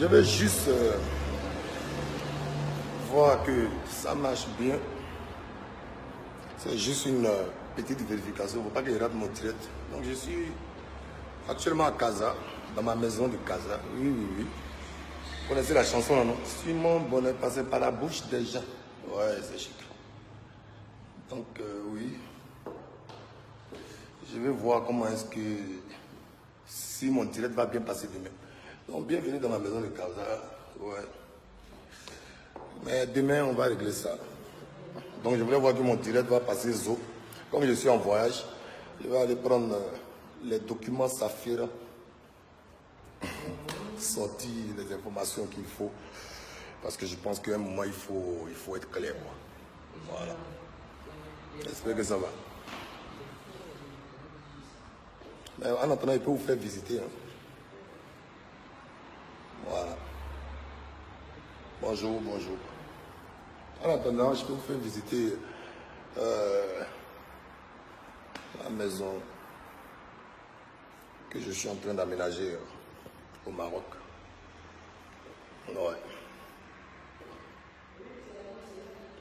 Je vais juste voir que ça marche bien. C'est juste une petite vérification. Il ne faut pas que je rate mon direct. Donc je suis actuellement à Casa, dans ma maison de Casa. Oui, oui, oui. Vous connaissez la chanson là, non? Si mon bonheur passait par la bouche des gens. Ouais, c'est chic. Donc oui. Je vais voir comment est-ce que... Si mon direct va bien passer demain. Donc bienvenue dans ma maison de Casa. Ouais. Mais demain, on va régler ça. Donc je voulais voir que mon direct va passer zo. Comme je suis en voyage, je vais aller prendre les documents Saphir, sortir les informations qu'il faut. Parce que je pense qu'à un moment, il faut être clair. Quoi. Voilà. J'espère que ça va. Mais en attendant, il peut vous faire visiter. Hein. Voilà. Bonjour, bonjour. En attendant, je peux vous faire visiter la maison que je suis en train d'aménager au Maroc. Ouais.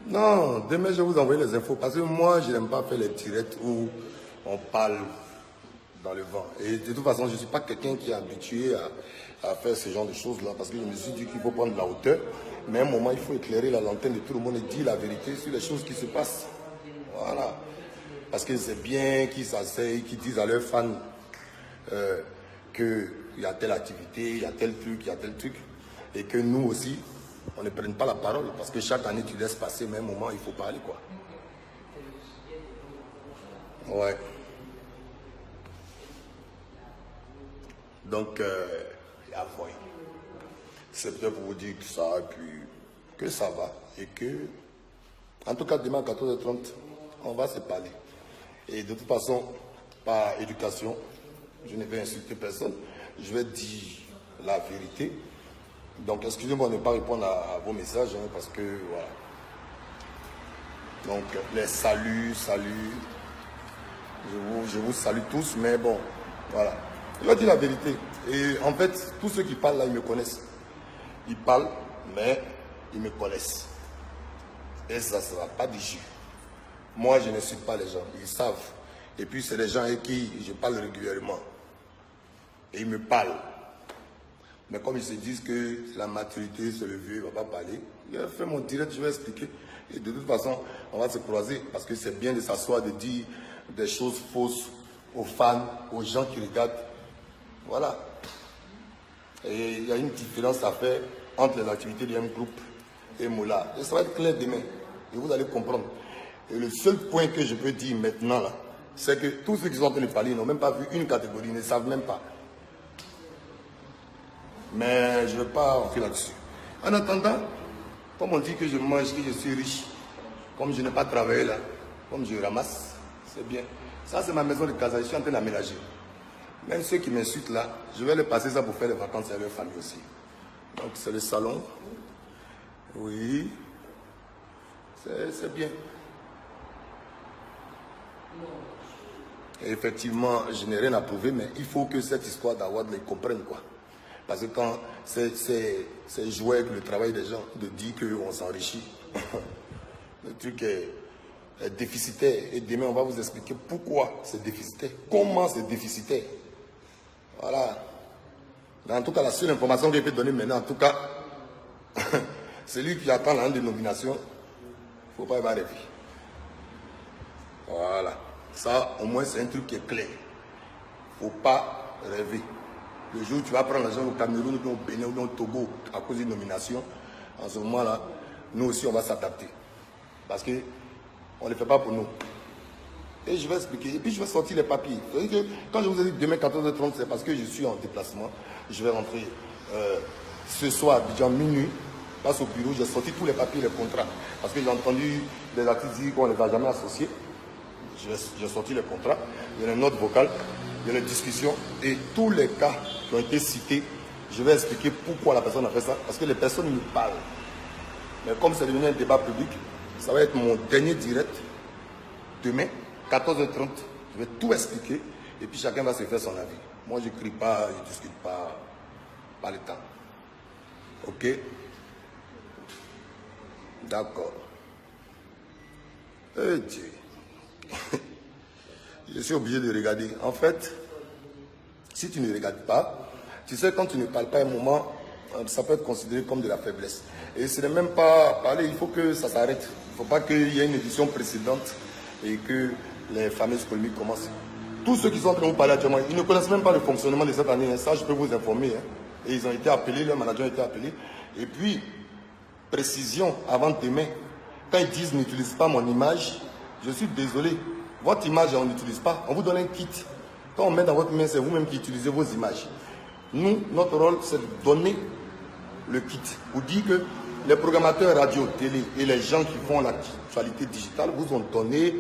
Non, demain je vais vous envoyer les infos parce que moi je n'aime pas faire les directs où on parle dans le vent. Et de toute façon, je ne suis pas quelqu'un qui est habitué à faire ce genre de choses-là parce que je me suis dit qu'il faut prendre la hauteur. Mais à un moment, il faut éclairer la lanterne de tout le monde et dire la vérité sur les choses qui se passent. Voilà. Parce que c'est bien qu'ils s'asseyent, qu'ils disent à leurs fans qu'il y a telle activité, il y a tel truc, il y a tel truc. Et que nous aussi, on ne prenne pas la parole. Parce que chaque année, tu laisses passer, mais à un moment, il faut parler, quoi. Ouais. Donc, il y a voyé. C'est peut-être pour vous dire que ça, et puis que ça va. Et que, en tout cas, demain à 14h30, on va se parler. Et de toute façon, par éducation, je ne vais insulter personne. Je vais dire la vérité. Donc, excusez-moi de ne pas répondre à vos messages, hein, parce que, voilà. Donc, les saluts. Je vous salue tous, mais bon, voilà. Je vais dire la vérité. Et en fait, tous ceux qui parlent là, ils me connaissent. Ils parlent, mais ils me connaissent. Et ça ne sera pas du jus. Moi, je n'insulte pas les gens. Ils savent. Et puis, c'est des gens avec qui je parle régulièrement. Et ils me parlent. Mais comme ils se disent que la maturité, c'est le vieux, il ne va pas parler. Je vais faire mon direct, je vais expliquer. Et de toute façon, on va se croiser. Parce que c'est bien de s'asseoir, de dire des choses fausses aux fans, aux gens qui regardent. Voilà. Et il y a une différence à faire entre les activités de M-Group et Moula. Et ça va être clair demain. Et vous allez comprendre. Et le seul point que je peux dire maintenant, là, c'est que tous ceux qui sont en train de parler n'ont même pas vu une catégorie, ils ne savent même pas. Mais je ne vais pas entrer là-dessus. En attendant, comme on dit que je mange, que je suis riche, comme je n'ai pas travaillé là, comme je ramasse, c'est bien. Ça, c'est ma maison de Casa, je suis en train d'aménager. Même ceux qui m'insultent là, je vais les passer ça pour faire des vacances avec leur famille aussi. Donc c'est le salon. Oui. C'est bien. Et effectivement, je n'ai rien à prouver, mais il faut que cette histoire d'Awad les comprenne, quoi. Parce que quand c'est jouer avec le travail des gens, de dire qu'on s'enrichit, le truc est déficitaire. Et demain, on va vous expliquer pourquoi c'est déficitaire, comment c'est déficitaire. Voilà. En tout cas, la seule information que je peux donner maintenant, en tout cas, celui qui attend la dénomination, il ne faut pas y avoir rêver. Voilà. Ça, au moins, c'est un truc qui est clair. Il ne faut pas rêver. Le jour où tu vas prendre l'argent au Cameroun, ou au Bénin, ou au Togo, à cause d'une nomination, en ce moment-là, nous aussi, on va s'adapter. Parce qu'on ne le fait pas pour nous. Et je vais expliquer. Et puis, je vais sortir les papiers. Que quand je vous ai dit demain 14h30, c'est parce que je suis en déplacement. Je vais rentrer ce soir, déjà minuit, passe au bureau, j'ai sorti tous les papiers, les contrats. Parce que j'ai entendu des artistes dire qu'on ne les a jamais associés. J'ai sorti les contrats, il y a une note vocale, il y a une discussion et tous les cas qui ont été cités, je vais expliquer pourquoi la personne a fait ça. Parce que les personnes me parlent. Mais comme c'est devenu un débat public, ça va être mon dernier direct demain, 14h30. Je vais tout expliquer et puis chacun va se faire son avis. Moi, je ne crie pas, je ne discute pas le temps. Ok. D'accord. Eh Dieu. Je suis obligé de regarder. En fait, si tu ne regardes pas, tu sais, quand tu ne parles pas un moment, ça peut être considéré comme de la faiblesse. Et ce n'est même pas parler, il faut que ça s'arrête. Il ne faut pas qu'il y ait une édition précédente et que les fameuses polémiques commencent. Tous ceux qui sont en train de vous parler actuellement, ils ne connaissent même pas le fonctionnement de cette année. Ça, je peux vous informer. Et ils ont été appelés, leurs managers ont été appelés. Et puis, précision avant demain. Quand ils disent n'utilise pas mon image, je suis désolé. Votre image, on n'utilise pas. On vous donne un kit. Quand on met dans votre main, c'est vous-même qui utilisez vos images. Nous, notre rôle, c'est de donner le kit. Vous dites que les programmateurs radio, télé et les gens qui font l'actualité digitale vous ont donné,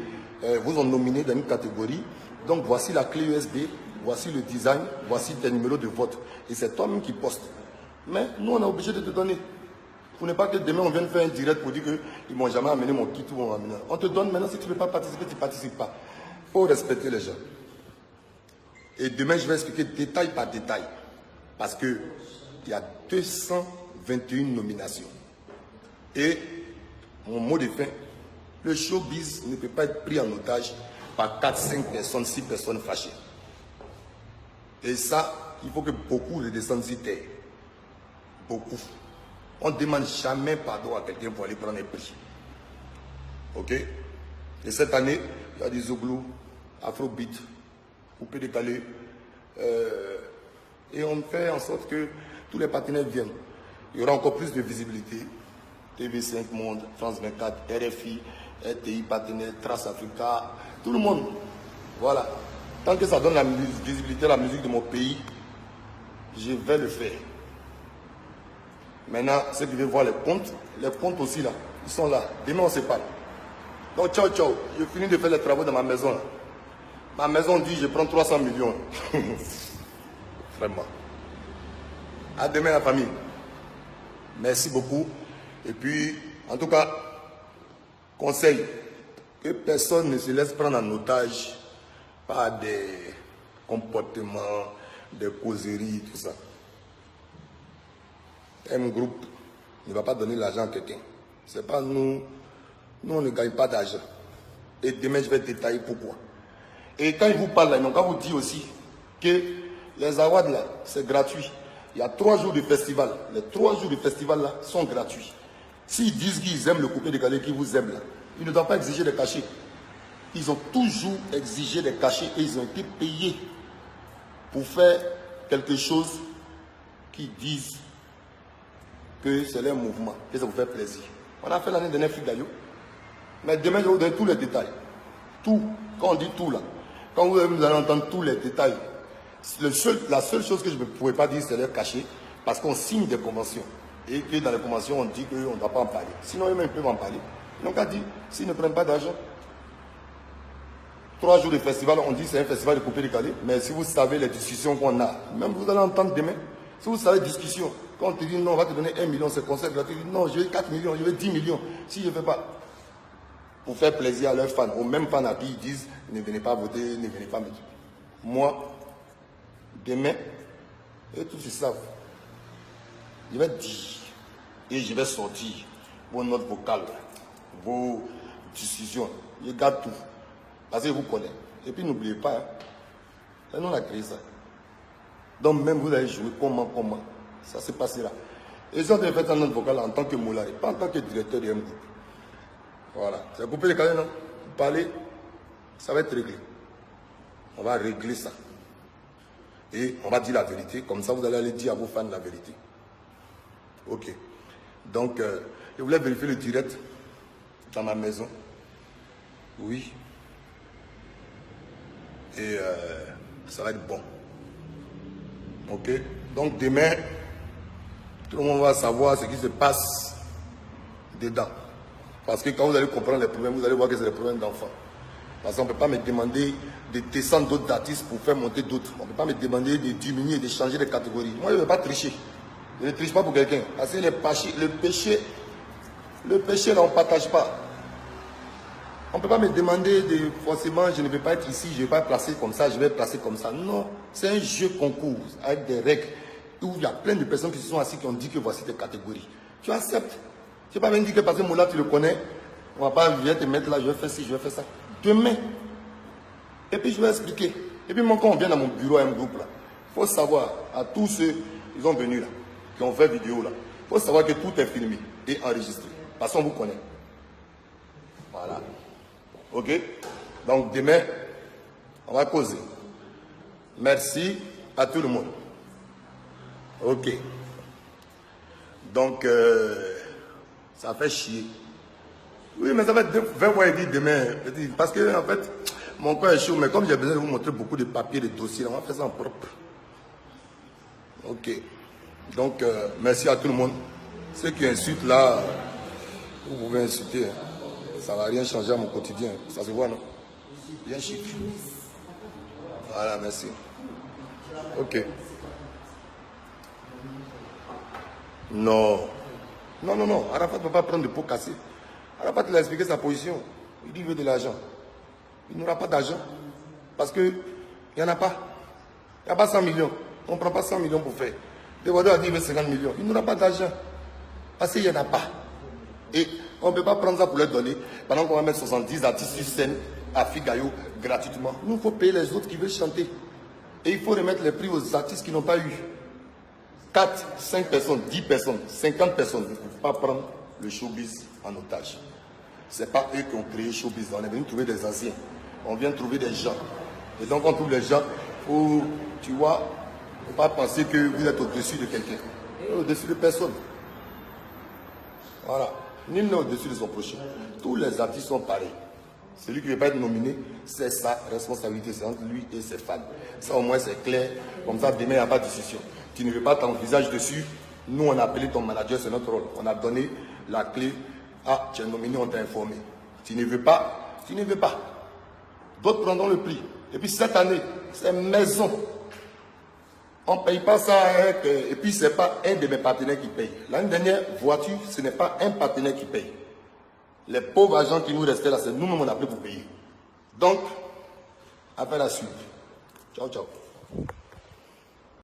vous ont nominé dans une catégorie. Donc voici la clé USB, voici le design, voici tes numéros de vote. Et c'est toi-même qui postes. Mais nous, on est obligé de te donner. Pour ne pas que demain on vienne faire un direct pour dire qu'ils ne m'ont jamais amené mon kit ou on te donne maintenant. Si tu ne veux pas participer, tu ne participes pas. Il faut respecter les gens. Et demain, je vais expliquer détail par détail. Parce qu'il y a 221 nominations. Et mon mot de fin, le showbiz ne peut pas être pris en otage par 4, 5 personnes, 6 personnes fâchées. Et ça, il faut que beaucoup redescendent sur terre. Beaucoup. On ne demande jamais pardon à quelqu'un pour aller prendre un prix. Ok? Et cette année, il y a des Zouglou, Afrobeat, Coupé décalé. Et on fait en sorte que tous les partenaires viennent. Il y aura encore plus de visibilité. TV5 Monde, France 24, RFI, RTI partenaire, Trace Africa, tout le monde. Voilà. Tant que ça donne la visibilité à la musique de mon pays, je vais le faire. Maintenant, ceux qui veulent voir les comptes aussi là, ils sont là. Demain, on se parle. Donc, ciao, ciao. Je finis de faire les travaux dans ma maison. Là. Ma maison dit, je prends 300 millions. Vraiment. À demain, la famille. Merci beaucoup. Et puis, en tout cas, conseil, que personne ne se laisse prendre en otage par des comportements, des causeries, tout ça. Un groupe ne va pas donner l'argent à quelqu'un. C'est pas nous. Nous, on ne gagne pas d'argent. Et demain, je vais détailler pourquoi. Et quand ils vous parlent là, ils n'ont qu'à vous dire aussi que les awards là, c'est gratuit. Il y a 3 jours de festival. Les 3 jours de festival là sont gratuits. S'ils disent qu'ils aiment le coupé décalé, qu'ils vous aiment là, ils ne doivent pas exiger des cachets. Ils ont toujours exigé des cachets et ils ont été payés pour faire quelque chose qui disent que c'est leur mouvement, que ça vous fait plaisir. On a fait l'année dernière Flip Dayo. Mais demain, je vais vous donner tous les détails. Tout. Quand on dit tout là, quand vous allez entendre tous les détails, la seule chose que je ne pourrais pas dire, c'est leur cachet, parce qu'on signe des conventions. Et que dans les conventions, on dit qu'on ne doit pas en parler. Sinon, eux-mêmes peuvent en parler. Donc, on dit, s'ils ne prennent pas d'argent, 3 jours de festival, on dit c'est un festival de coupé décalé. Mais si vous savez les discussions qu'on a, même vous allez entendre demain, si vous savez les discussions, quand on te dit non, on va te donner 1 million, c'est concert gratuit, non, je veux 4 millions, je veux 10 millions. Si je ne fais pas, pour faire plaisir à leurs fans, aux mêmes fans à qui ils disent ne venez pas voter, ne venez pas me dire. Moi, demain, et tous ils savent, je vais dire et je vais sortir vos notes vocales, vos discussions. Je garde tout. Parce que vous connaissez. Et puis n'oubliez pas, c'est nous on a créé ça. Donc même vous allez jouer comment, ça se passera. Et si on devait faire ça note vocale en tant que moulari, pas en tant que directeur de groupe. Voilà. C'est coupé les calés, non? Vous parlez, ça va être réglé. On va régler ça. Et on va dire la vérité. Comme ça, vous allez aller dire à vos fans la vérité. Ok. Donc, je voulais vérifier le direct dans ma maison. Oui. Et ça va être bon. Ok. Donc, demain, tout le monde va savoir ce qui se passe dedans. Parce que quand vous allez comprendre les problèmes, vous allez voir que c'est des problèmes d'enfants. Parce qu'on ne peut pas me demander de descendre d'autres artistes pour faire monter d'autres. On ne peut pas me demander de diminuer, de changer de catégorie. Moi, je ne veux pas tricher. Je ne triche pas pour quelqu'un. Parce que le péché, là, on ne partage pas. On ne peut pas me demander de forcément, je ne vais pas être ici, je ne vais pas placer comme ça, je vais placer comme ça. Non, c'est un jeu concours avec des règles où il y a plein de personnes qui se sont assises qui ont dit que voici tes catégories. Tu acceptes. Tu n'as pas même dit que parce que Moula, tu le connais, on ne va pas venir te mettre là, je vais faire ci, je vais faire ça. Demain. Et puis je vais expliquer. Et puis moi, quand on vient dans mon bureau à un groupe là, il faut savoir, à tous ceux qui sont venus là, qui ont fait vidéo là, il faut savoir que tout est filmé et enregistré. Parce qu'on vous connaît. Voilà. Ok? Donc demain, on va causer. Merci à tout le monde. Ok. Donc, ça fait chier. Oui, mais ça va être 20 mois et demi demain. Parce que, en fait, mon corps est chaud, mais comme j'ai besoin de vous montrer beaucoup de papiers, de dossiers, on va faire ça en propre. Ok. Donc, merci à tout le monde. Ceux qui insultent là, vous pouvez insulter. Hein. Ça ne va rien changer à mon quotidien. Ça se voit, non? Bien chic. Voilà, merci. Ok. Non. Non, non, non. Arafat ne va pas prendre de pot cassé. Arafat il a expliqué sa position. Il dit qu'il veut de l'argent. Il n'aura pas d'argent. Parce qu'il n'y en a pas. Il n'y a pas 100 millions. On ne prend pas 100 millions pour faire. Dewadou a dit qu'il veut 50 millions. Il n'aura pas d'argent. Parce qu'il n'y en a pas. Et on ne peut pas prendre ça pour leur donner. Pendant qu'on va mettre 70 artistes sur scène à Figayo gratuitement. Nous, il faut payer les autres qui veulent chanter. Et il faut remettre les prix aux artistes qui n'ont pas eu. 4, 5 personnes, 10 personnes, 50 personnes ne peuvent pas prendre le showbiz en otage. Ce n'est pas eux qui ont créé le showbiz. On est venu trouver des anciens. On vient trouver des gens. Et donc, on trouve les gens où, tu vois, il ne faut pas penser que vous êtes au-dessus de quelqu'un. Au-dessus de personne. Voilà. Nul n'est au-dessus de son prochain. Tous les artistes sont pareils. Celui qui ne veut pas être nominé, c'est sa responsabilité. C'est entre lui et ses fans. Ça, au moins, c'est clair. Comme ça, demain, il n'y a pas de discussion. Tu ne veux pas ton visage dessus. Nous, on a appelé ton manager, c'est notre rôle. On a donné la clé. Ah, tu es nominé, on t'a informé. Tu ne veux pas, tu ne veux pas. D'autres prendront le prix. Et puis cette année, c'est maison. On ne paye pas ça. Et puis, ce n'est pas un de mes partenaires qui paye. L'année dernière, voiture, ce n'est pas un partenaire qui paye. Les pauvres agents qui nous restaient là, c'est nous-mêmes on a appelé pour payer. Donc, affaire à suivre. Ciao, ciao.